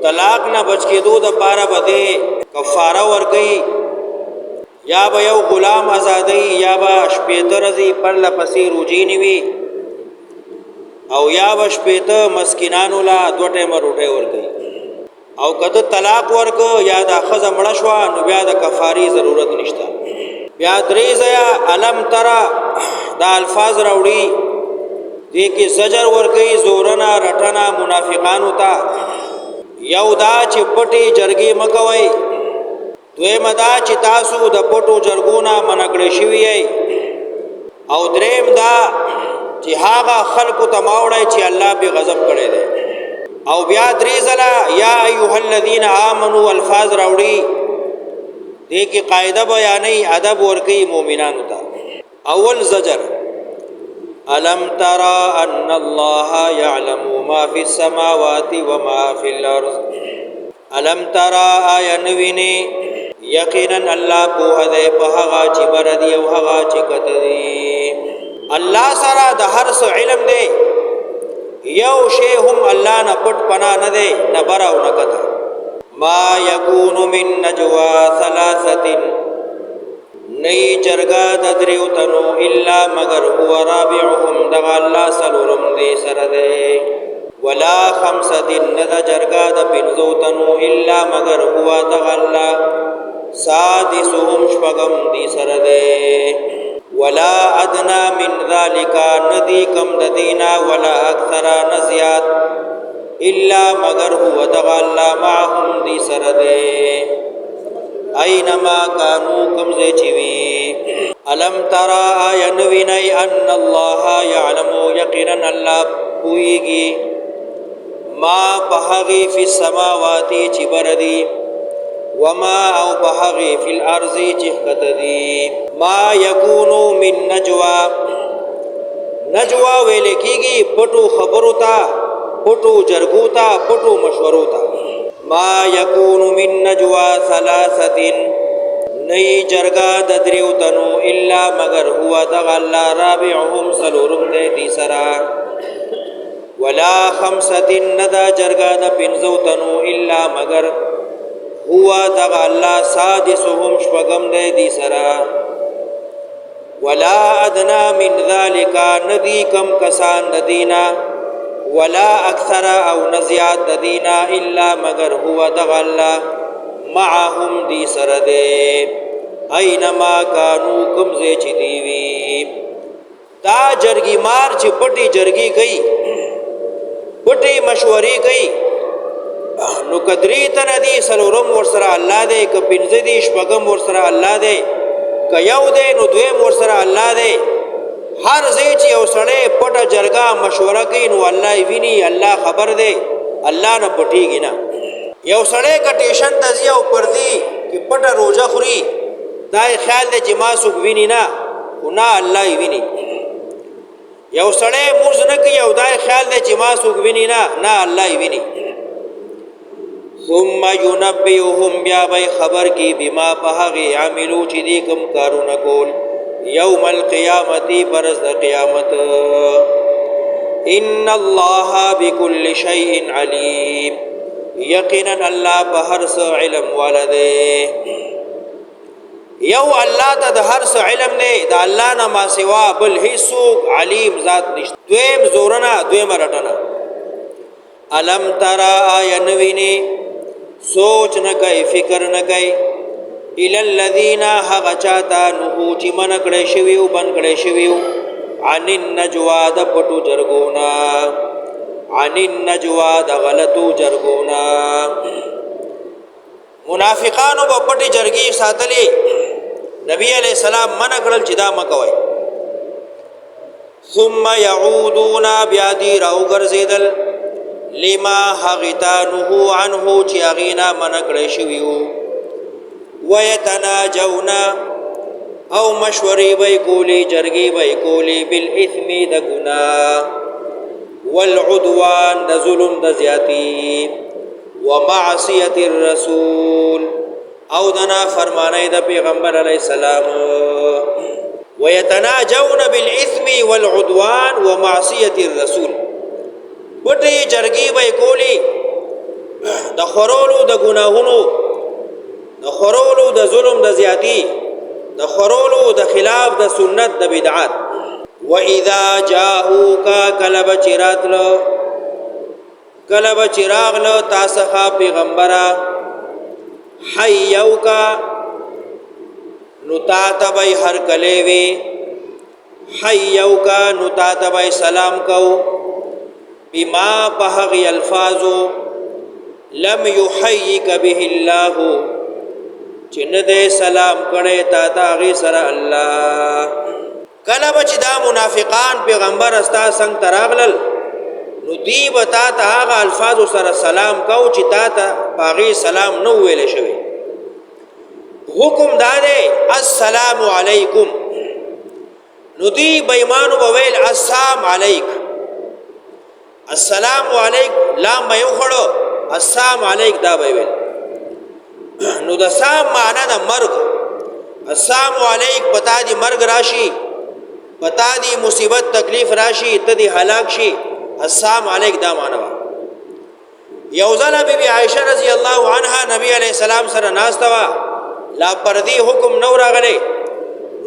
طلاق نه بچ کېدو د پاره بده کفاره ورکړي یا به یو غلام آزادۍ یا به شپېته ورځې پرله پسې روجې نیوي او یا به شپېته مسکینانو له 2 ټیمه روټۍ ورکړي او کده طلاق ورکو یا د ښځه مړه شوه نو بیا د کفارې ضرورت نشته بیا درې ځایه الم ترا دا الفاظ راوړي دې کې زجر ورکوي زورنه رټنه منافقانو ته یو دا چې پټې جرګې مکوئ دویم دا چې تاسو د پټو جرګونه منع کړی شوي یئ او دریم دا چې هغه خلکو ته مه وړئ چې الله پې غضب کړی دی او بیا درې ځله یا ایها الذین آمنو الفاظ راوړي دې کې قاعده بیانوي ادب ورکوي مؤمنانو ته اول زجر الم ترى ان الله يعلم ما في السماوات وما في الارض الم ترى آینوینه یقینا الله په دې په هغه چې بر دی او هغه چې کته دی الله سره د هر څه علم دی یو شی هم الله نه پټ پنا نه دی نه بر او نه کته ما یکون من نجوا ثلاثه نئی جرگا ددریو تنو الا مگر هو رابعهم دغ اللہ سلورم دی سردے ولا خمسة ند جرگا د پنزو تنو الا مگر هو دغ اللہ سادسهم شپغم دی سردے ولا ادنا من ذالک ندی کم ددینا ولا اکثر نزیاد الا مگر هو دغ اللہ معهم دی سردے اینما کانو کمزے چوی علم ترا آینوینی ان اللہ یعلمو یقینا اللہ پوئیگی ما پہغی فی السماواتی چی بردی وما او پہغی فی الارضی چہکت دی ما یکونو من نجوا نجوا ویلکیگی پٹو خبروتا پٹو جرگوتا پٹو مشوروتا ما یکون من نجوا ثلاثه نئی جرگا ددریو تنو الا مگر هو دغ اللہ رابعهم سلورم دے دی سرا ولا خمسة ندا جرگا د پنزو تنو الا مگر هو دغ اللہ سادسهم شپغم دے دی سرا ولا ادنا من ذالک ندی کم کسان ندینا ولا اکثر او نزیاد ددینا الا مگر هو دغ اللہ معهم دی سردے اینما کانو کمزے چی دیوی دا جرگی مار چی پٹی جرگی گئی پٹی مشوری گئی نو کدری تن دی سلورم ورسر اللہ دے که پنز دی شپگم ورسر اللہ دے که یو دے نو دویم ورسر اللہ دے ہر زیچ یو سڑے پٹا جرگا مشورہ کی نو اللہ وینی اللہ خبر دے اللہ نہ پٹی گی نا یو سڑے کا ٹیشن تزیا اوپر دی کہ پٹا روجہ خوری دای خیال دے جما سوک وینی نا نا اللہ وینی یو سڑے موز نہ کی یو دای خیال دے جما سوک وینی نا اللہ وینی ثم ينبئهم بیا بای خبر کی بما پہغی عملو چی دی کم کارو نکول یوم القیامتی برز قیامت ان اللہ بكل شیء علیم یقینا اللہ بہرس علم والدے یو اللہ تا دا ہرس علم دے دا اللہ نما سوا بل حسوک علیم ذات نشت دویم زورنا دویم رٹنا علم ترا آینوینی سوچ نہ گئی فکر نہ گئی الالذین حق چاہتا نحو چی من کڑے شویو بن کڑے شویو عن النجوا دا پٹو جرگونا عن النجوا دا غلطو جرگونا منافقانو با پٹی جرگی ساتلی نبی علیہ السلام من کڑل چدا مکوئی ثم یعودونا بیادی راو گرزیدل لما حغتا نحو عنہو چی اغینا من کڑے شویو ویتناجونا او مشوری بی کولی جرگی بی کولی بالاثم دا گناہ والعدوان دا ظلم دا زیادی ومعصیت الرسول او دنا فرمانے دا پیغمبر علیہ السلام ویتناجون بالاثم والعدوان ومعصیت الرسول بٹی جرگی بی کولی د خورولو د ګناهونو، د خورولو د ظلم د زیاتی، د خورولو د خلاف د سنت د بدعات. و اذا جاءوك کلب چراغ له تاسخه پیغمبره، حیوکا نو تاتبای هر کلیوی، حیوکا نو تاتبای سلام کو، بما پهغی الفاظو لم یحییک به الله چن دے سلام کڑے تا تاغی سر اللہ. کله بچ دا منافقان پیغمبر استا سنگ تراغلل نو دی بتا تا آغا الفاظ سر سلام کو چی تا تا باغی سلام نو ویلے شوی. حکم دادے السلام علیکم، نو دی بیمانو بویل السلام علیک، السلام علیک لام بیو خڑو السلام علیک دا بیویل. نو د سام معنا د مرګ، السلام علیک پتا دی مرګ راشي، پتا دی مصیبت تکلیف راشي، ته دی هلاک شي، السلام علیک دا معنا وا. یو ځله بی بی عائشہ رضی الله عنها نبی علیہ السلام سره ناسته وا، لا پردی حکم نو راغلی،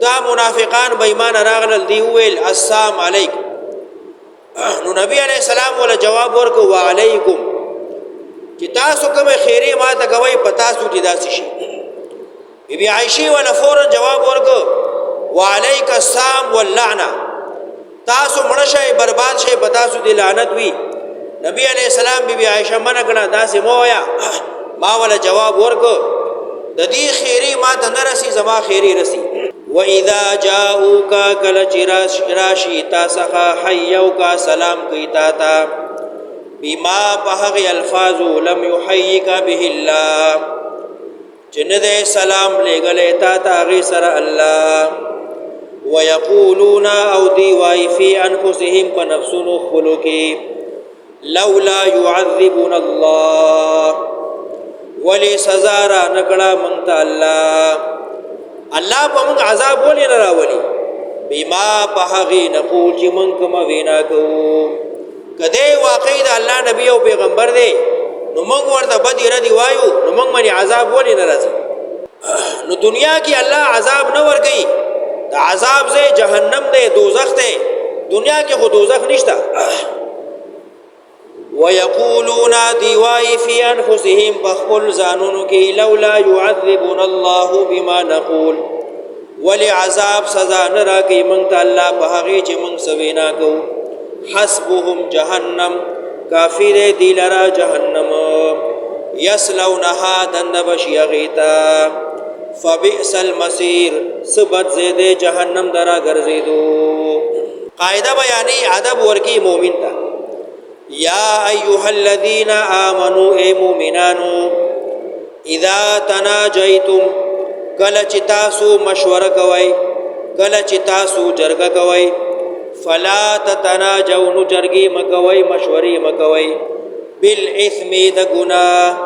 دا منافقان بې ایمان راغلل، دی ویل السلام علیک. نو نبی علیہ السلام ولا جواب ورکو وعلیکم، چې تاسو کوم خیری ما ته کوي پتا سو چې داسې شي. بی بی عائشہ ولا فورا جواب ورکو وعلیک السلام واللعنه، تاسو مړ شئ برباد شئ پتا سو دی لعنت وی. نبی علیہ السلام بی بی عائشہ منع کړه داسې مو ویا. ما ولا جواب ورکو د دې خیری ما ته نه رسی، زما خیری رسی. و اذا جاءوک کل چراشی تاسخا حیوکا سلام کی تاتا، بما پهغی الفاظو لم یحییک به اللہ چن دے سلام لے گلے تاتا غی سر اللہ. ویقولون او دی وائی فی انفسهم پنفسون خلو کی لولا يعذبون اللہ، ولی سزارا نکڑا منتا اللہ، اللہ پا منگ عذاب ولی نراولی، بما پهغی نقول چی منگ کما وینا کو. کدی واقعی دا اللہ نبی او پیغمبر دے نو منگ ورطا بدی ردی وایو نو منگ منی عذاب ولی نرازی. نو دنیا کی اللہ عذاب نور گئی، دا عذاب سے جہنم دے دوزخ دے، دنیا کی خود دوزخ نشتا. وَيَقُولُونَ دیوائی فی انفسهم بخبل زانونو کی لولا يعذبون اللہ بما نقول، ولی عذاب سزا نرا کی منگتا اللہ پہاگی چی منگ سوینا کو. حسبهم جہنم کافی دے دی لرا جہنم، یسلونہا دند بشی غیتا، فبئس المصیر سبت زیدے جہنم درا گرزیدو. قاعدہ بیانی ادب ورکی مومن تا. یا ایوہا الذین آمنوا اے مومنانو، اذا تناجیتم کل چتاسو مشور کوئی، کل چتاسو جرگ کوئی، فلا تتناجون جرگی مکوئی مشوری مکوئی، بالعثم دا گناہ،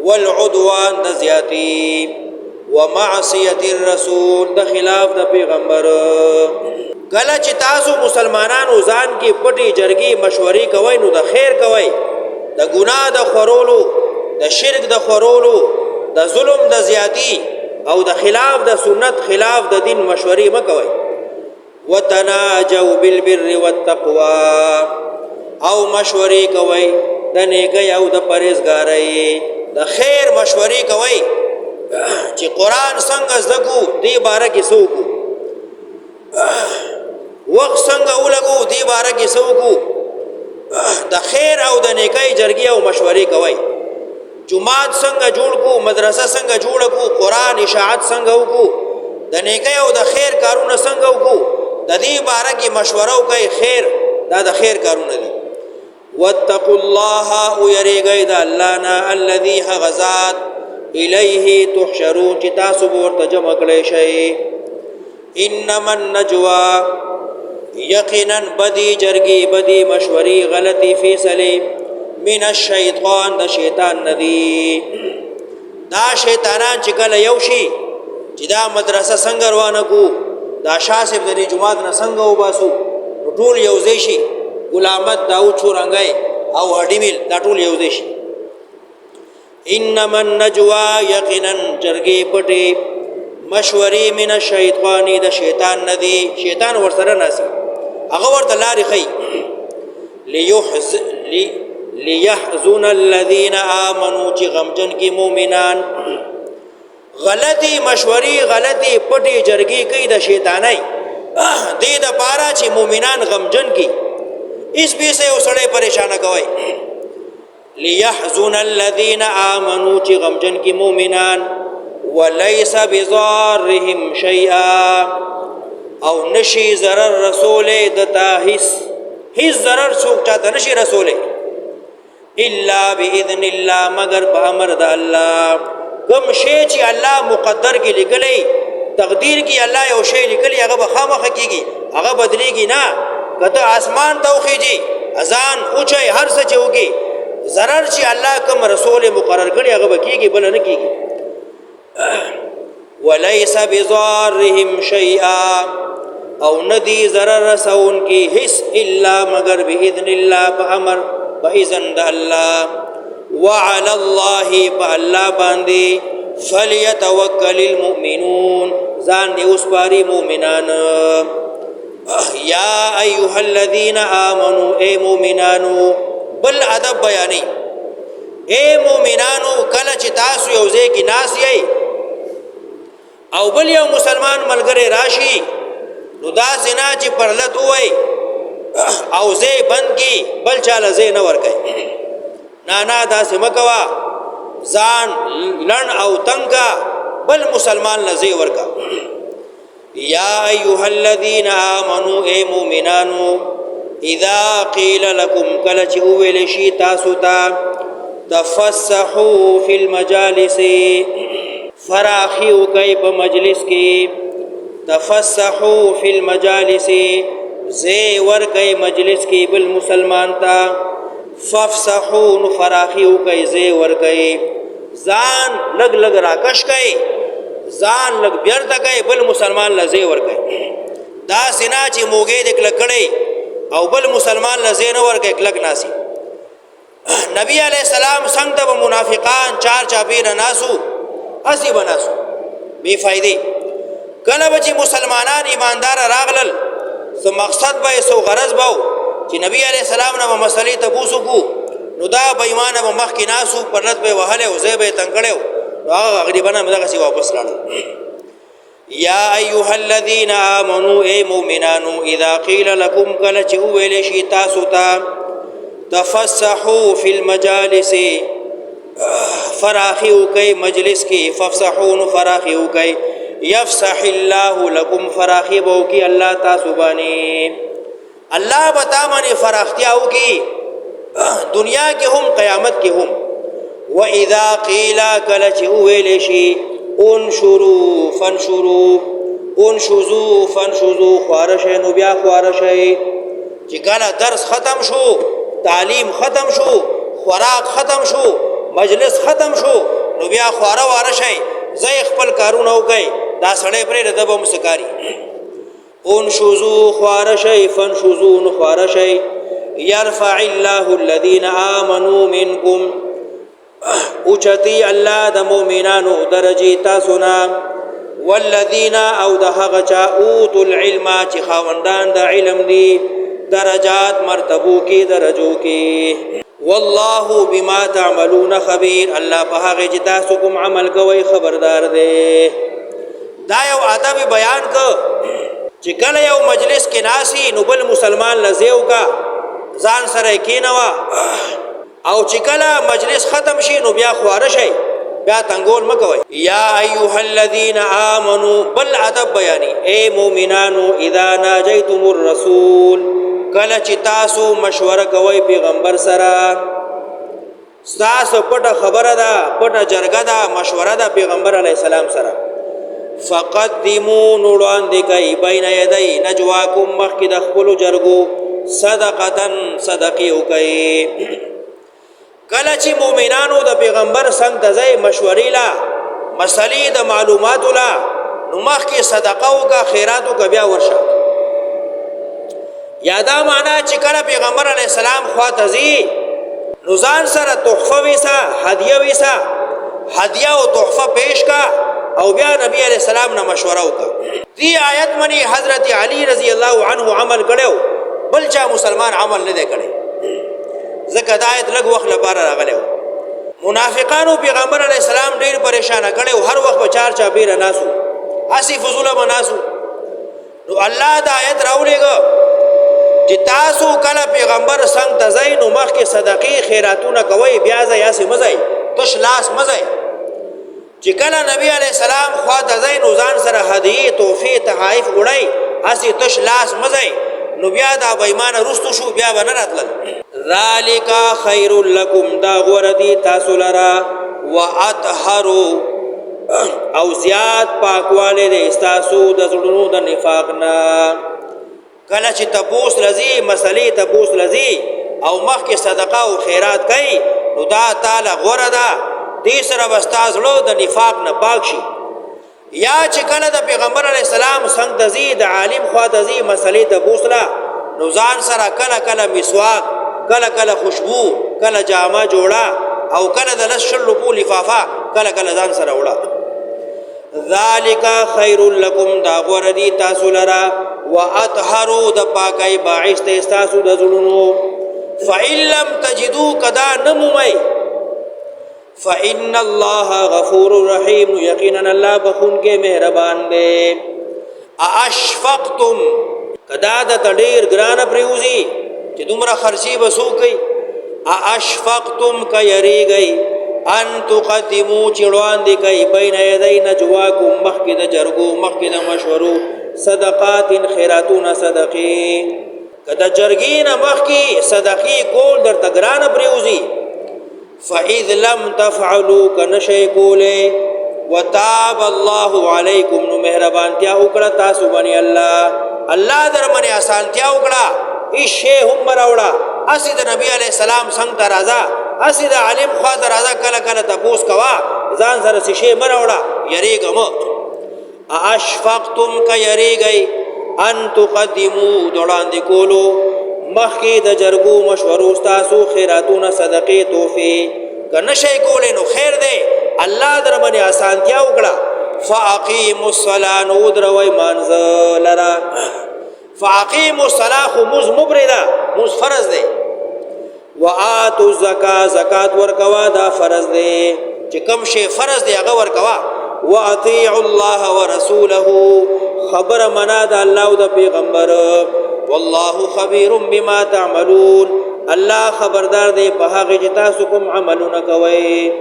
والعدوان دا زیاتی، ومعصیت الرسول دا خلاف دا پیغمبر. کله چې تاسو مسلمانانو ځان کې پټي جرګي مشورې کوئ نو د خیر کوئ، د ګناه د خورولو، د شرک د خورولو، د ظلم د زیاتی او د خلاف د سنت خلاف د دین مشورې مکوئ. وتناجوا بالبر والتقوى او مشورې کوئ د نیکۍ او د پرهیزګارۍ، د خیر مشورې کوئ چې قرآن څنګه زده کو دې باره کې څه وکړو، وقت څنګه ولګو دې باره کې څه وکړو. د خیر او د نیکۍ جرګې او مشورې کوئ. جماعت څنګه جوړ کو، مدرسه څنګه جوړ کو، قرآن اشاعت څنګه وکړو، د نیکۍ او د خیر کارونه څنګه وکړو، د دې باره کې مشوره وکړئ. خیر دا د خیر کارونه دي. واتقوا الله او یریږئ د الله نه، الذي هغه ذات الیه تحشرون چې تاسو به ورته جمع کړی شئ. انما النجوا یقینا بدی جرگی بدی مشوری غلطی فیصلی من الشیطان دا شیطان ندی. دا شیطانان چکل یوشی چی دا مدرسه سنگ روانکو، دا شاسب دا دی جماعت نا سنگ و باسو، ټول یوزیشی، غلامت داود چورنگای او هډیمیل دا ټول یوزیشی. انما النجوا یقینا جرګې پټې مشورې من الشیطان د شیطان ندی شیطان ورسره ناسي هغه ورته لارې ښيي ليحزن الذين آمنوا چې غمجن کې مؤمنان غلطي مشورې غلطي پټې جرګې کوي د شیطانای دې د پاره چې مؤمنان غمجن کې اس به سه وسړې پریشان کوي ليحزن الذين آمنوا چې غمجن کې مؤمنان وليس بضارهم شيئا او نشي ضرر رسول دتا هیڅ ضرر څوک چاته نشي رسول الا باذن الله مگر په امر د الله کوم شی چې الله مقدر کې لیکلی تقدیر کې الله یو شی لیکلی هغه به خامخ کیږي هغه بدلیږي نه کته اسمان توخیږي اذان اوچي هر څه چوږي ضرر چې الله کوم رسول مقرر کړي هغه به کیږي بل نه کیږي وليس بضارهم شيئا او ندی ضرر رسون کی حس الا مگر باذن الله بامر باذن الله وعلى الله بالله باندې فليتوكل المؤمنون ځان دې اوس پاري مؤمنان یا ایها الذين امنوا اے مؤمنانو بل ادب بیانې اے مؤمنانو کله چې تاسو یو ځای کې ناس یې او بل یو مسلمان ملګری راشي نو دا زنا چې پرلت وای او زه بند کی بل چاله زه نه ور کوي نه دا سم کوا ځان لړن او تنگا بل مسلمان لزه ور کا یا ایها الذین آمنوا ای مؤمنانو اذا قیل لكم کل چې ویل شي تاسو ته تفسحوا فی المجالس فراخیو کوي په مجلس کې تفسحوا فی المجالس زی ور کوي مجلس کې بل مسلمان تا فافسحوا فراخیو کوي زی ور کوي ځان لګ لګ راکش کوي ځان لګ بیرته کوي بل مسلمان لزی ور کوي دا سنا چې موګې د کلکړې او بل مسلمان لزی نه ور کوي کلک ناسي نبی علیہ السلام څنګه منافقان چار چاپیر ناسو اسی بناسو بے فائدې کله چې مسلمانان ایماندار راغلل سو مقصد به سو غرض به چې نبی علیہ السلام نه مسلې ته بوسو کو نو دا بې ایمانه به مخ کې ناسو پرلت به وهله او زه به تنګړیو هغه غریبانه مدغه سی واپس لاړل یا ایها الذین آمنوا ای مؤمنانو اذا قیل لكم کله چې ویل شي تاسو ته تفسحوا فی المجالس فراخیو کئی مجلس کی فافسحون فراخیو کئی یفسح اللہ لکم فراخیبو کی اللہ تاسبانی اللہ بتامنی فراختیاو کی دنیا کی ہم قیامت کی ہم وَإِذَا قِيلَ کلچ اویلشی انشروا فانشروا انشزوا فانشزوا خوارشی نبیا خوارشی چی کلا درس ختم شو تعلیم ختم شو خوراک ختم شو مجلس ختم شو نو بیا خواره واره شي زې خپل کارونه وکي دا سړی پرې دبه مسکاري انشزوا خواره شي فانشزوا خواره شي يرفع الله الذين آمنوا منكم اوچتی الله د مؤمنانو درجه تاسو نه والذین او د هغه چا اوتوا العلم چې خاوندان د علم دي درجات مرتبو کې درجو کې والله بما تعملون خبير الله په هغه چې تاسو کوم عمل کوي خبردار دی دا یو ادب بیان کو چې کله یو مجلس کې ناسي نو بل مسلمان لزیو کا ځان سره کینوا او چې کله مجلس ختم شي نو بیا خواره شي بیا تنګول مکوي یا ایها الذین آمنوا بل ادب بیانی اے مؤمنانو اذا ناجیتم الرسول کله چې تاسو مشوره کوي پیغمبر سره تاسو پټه خبره ده پټه جرګه ده مشوره ده پیغمبر علی السلام سره فقدموا نوران دی کوي بین یدی نجواکم مخک د خپل جرګو صدقتن صدقه کوي کله چې مؤمنانو د پیغمبر څنګه د ځای مشورې لا مسلې د معلومات لا نو مخک صدقه او کا خیرات او بیا ورشه یادا معنا چې کله پیغمبر علی السلام خواته زی نو ځان سره تحفه ویسا، هدیه ویسا، هدیه او تحفه پیش کا او بیا نبی علیہ السلام نه مشوره وکړه. دی آیت منی حضرت علی رضی الله عنه عمل کړو، بل چا مسلمان عمل نه دی کړی، ځکه دا آیت لږ وخت لپاره راغلی و. منافقانو پیغمبر علیہ السلام ډیر پریشان کړو، هر وخت به چار چا بیره ناسو، اسی فضوله مناسو. نو الله دا آیت راولېګو چې تاسو کله پیغمبر څنګه ته ځئ نو مخکې صدقې خیراتونه کوئ، بیا ځئ هسې مه ځئ، تش لاس مه ځئ. چې کله نبی علیہ السلام خوا ته ځئ نو ځان سره هدیې تحفې تحائف وړئ، هسې تش لاس مه ځئ، نو بیا دا بېمانه رستو شو، بیا به نه راتلل. ذالک خیر لکم، دا غوره دي تاسو لره، واطهر او زیات پاکوالی دی ستاسو د زړونو د نفاق نه. کله چې تپوس لذي مسلې تپوس لذي او مخکې صدقه او خیرات کوي نو دا تعالی غوره ده، دې سره به ستا زړه د نفاق نه پاک شي. یا چې کله د پیغمبر علیه السلام څنګ ته ځي، د عالم خوا ته ځي مسلې تپوس له، نو ځان سره کله کله مسواک، کله کله خوشبو، کله جامه جوړه او کله د لس شل روپو لفافه کله کله ځان سره وړه. ذالک خیر لکم، دا غوره دي تاسو لره، واطهروا د پاکۍ باعث دی ستاسو د زړونو. فإن لم تجدوا، کدا نمومئ، فإن الله غفور رحیم، یقینا الله بخونکې مهربان دی. اشفقتم، کدا د ډیر ګرانه پریوزي چې دومره خرچي به څوک کوي، اشفقتم که یریږئ، ان تقدمو چې وړاندې کوي بین یدی نجواکم، مخکې د جرګو مخکې د مشورو، صدقات خیراتونه صدقې، که د جرګې نه مخکې صدقې کول درته ګرانه پرېوځي، فاذ لم تفعلوا، که نشئ کولی، وتاب الله علیکم، نو مهربانتیا وکړه تاسو باندې الله در باندې اسانتیا وکړه، هیڅ شی هم مه راوړه، هسې د نبي علیه السلام څنګ ته راځه، هسې د عالم خوا ته راځه، کله کله تپوس کوه، ځان سره څه شی مه راوړه، یریږه مه. اشفقتم که یریږئ، ان تقدمو د وړاندې کولو مخکې د جرګو مشورو ستاسو خیراتونه صدقې تحفې، که نشئ کولی نو خیر دی، الله در باندې اسانتیا وکړه. فاقیموا الصلاة، نو ودروئ مانځه لره. فاقیموا الصلاة خو مونځ مه پرېږده، مونځ فرض دی. وآتوا الزکاة، زکات ورکوا دا فرض دی، چې کوم شی فرض دی هغه ورکوا. واطیعوا الله ورسوله، خبر منا د الله او د پیغمبر. والله خبیر بما تعملون، الله خبردار دی په هغه چې تاسو کوم عملونه کوئ.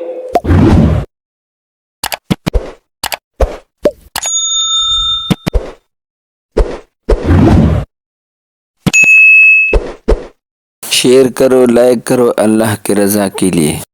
शेयर करो, लाइक करो अल्लाह की रज़ा के लिए।